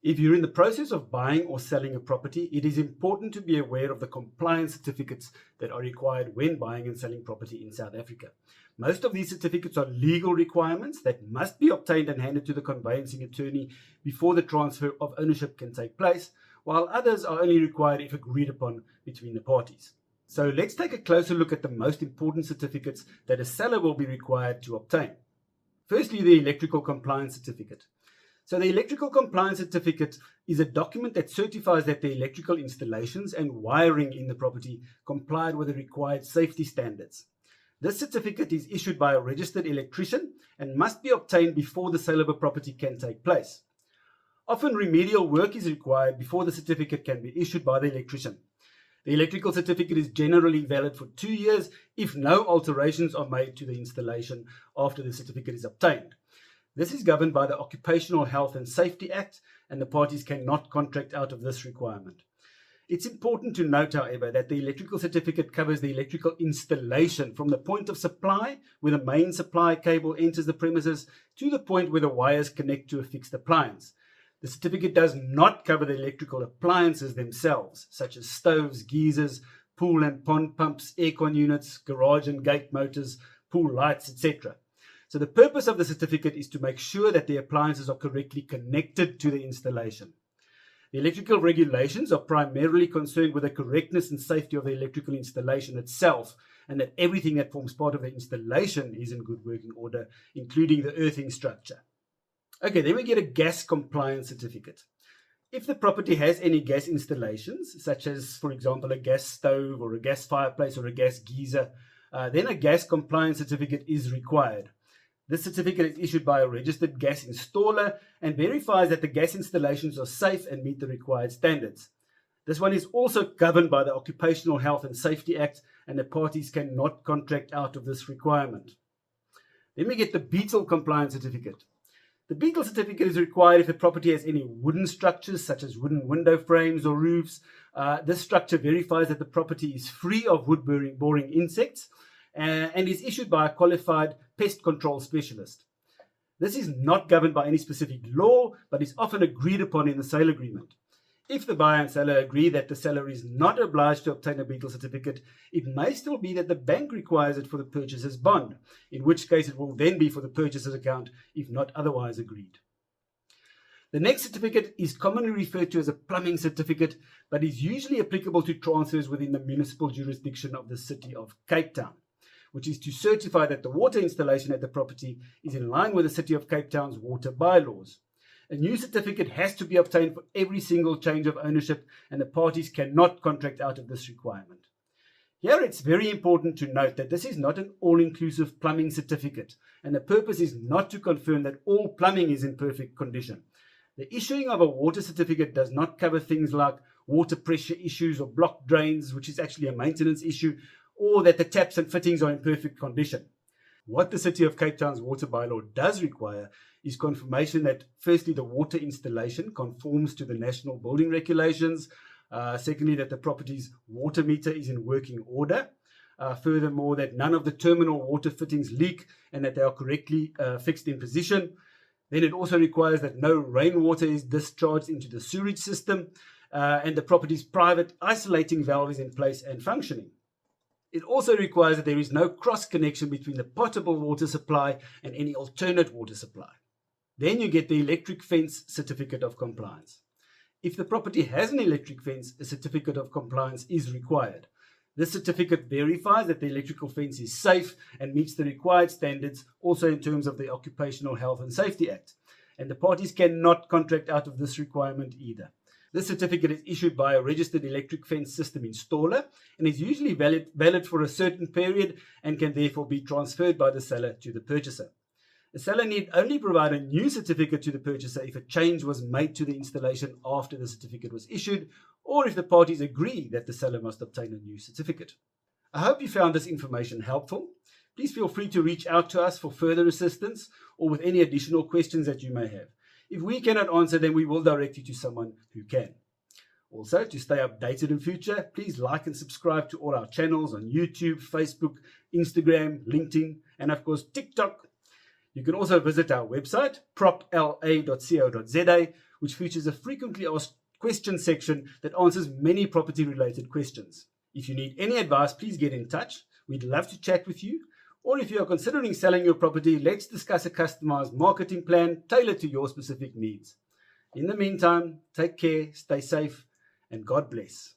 If you're in the process of buying or selling a property, it is important to be aware of the compliance certificates that are required when buying and selling property in South Africa. Most of these certificates are legal requirements that must be obtained and handed to the conveyancing attorney before the transfer of ownership can take place, while others are only required if agreed upon between the parties. So let's take a closer look at the most important certificates that a seller will be required to obtain. Firstly, the electrical compliance certificate. So the electrical compliance certificate is a document that certifies that the electrical installations and wiring in the property complied with the required safety standards. This certificate is issued by a registered electrician and must be obtained before the sale of a property can take place. Often remedial work is required before the certificate can be issued by the electrician. The electrical certificate is generally valid for 2 years if no alterations are made to the installation after the certificate is obtained. This is governed by the Occupational Health and Safety Act, and the parties cannot contract out of this requirement. It's important to note, however, that the electrical certificate covers the electrical installation from the point of supply, where the main supply cable enters the premises, to the point where the wires connect to a fixed appliance. The certificate does not cover the electrical appliances themselves, such as stoves, geysers, pool and pond pumps, aircon units, garage and gate motors, pool lights, etc. So the purpose of the certificate is to make sure that the appliances are correctly connected to the installation. The electrical regulations are primarily concerned with the correctness and safety of the electrical installation itself, and that everything that forms part of the installation is in good working order, including the earthing structure. Okay, then we get a gas compliance certificate. If the property has any gas installations, such as, for example, a gas stove or a gas fireplace or a gas geyser, then a gas compliance certificate is required. This certificate is issued by a registered gas installer and verifies that the gas installations are safe and meet the required standards. This one is also governed by the Occupational Health and Safety Act, and the parties cannot contract out of this requirement. Then we get the Beetle compliance certificate. The Beetle certificate is required if the property has any wooden structures, such as wooden window frames or roofs. This structure verifies that the property is free of wood-boring insects and is issued by a qualified pest control specialist. This is not governed by any specific law, but is often agreed upon in the sale agreement. If the buyer and seller agree that the seller is not obliged to obtain a Beetle certificate, it may still be that the bank requires it for the purchaser's bond, in which case it will then be for the purchaser's account if not otherwise agreed. The next certificate is commonly referred to as a plumbing certificate, but is usually applicable to transfers within the municipal jurisdiction of the City of Cape Town, which is to certify that the water installation at the property is in line with the City of Cape Town's water bylaws. A new certificate has to be obtained for every single change of ownership, and the parties cannot contract out of this requirement. Here it's very important to note that this is not an all-inclusive plumbing certificate, and the purpose is not to confirm that all plumbing is in perfect condition. The issuing of a water certificate does not cover things like water pressure issues or blocked drains, which is actually a maintenance issue, or that the taps and fittings are in perfect condition. What the City of Cape Town's water bylaw does require is confirmation that, firstly, the water installation conforms to the national building regulations. Secondly, that the property's water meter is in working order. Furthermore, that none of the terminal water fittings leak and that they are correctly fixed in position. Then it also requires that no rainwater is discharged into the sewage system and the property's private isolating valve is in place and functioning. It also requires that there is no cross connection between the potable water supply and any alternate water supply. Then you get the electric fence certificate of compliance. If the property has an electric fence, a certificate of compliance is required. This certificate verifies that the electrical fence is safe and meets the required standards, also in terms of the Occupational Health and Safety Act. And the parties cannot contract out of this requirement either. This certificate is issued by a registered electric fence system installer and is usually valid for a certain period and can therefore be transferred by the seller to the purchaser. The seller need only provide a new certificate to the purchaser if a change was made to the installation after the certificate was issued, or if the parties agree that the seller must obtain a new certificate. I hope you found this information helpful. Please feel free to reach out to us for further assistance or with any additional questions that you may have. If we cannot answer, then we will direct you to someone who can. Also, to stay updated in future, please like and subscribe to all our channels on YouTube, Facebook, Instagram, LinkedIn, and of course TikTok. You can also visit our website, propla.co.za, which features a frequently asked questions section that answers many property-related questions. If you need any advice, please get in touch. We'd love to chat with you. Or if you are considering selling your property, let's discuss a customized marketing plan tailored to your specific needs. In the meantime, take care, stay safe, and God bless.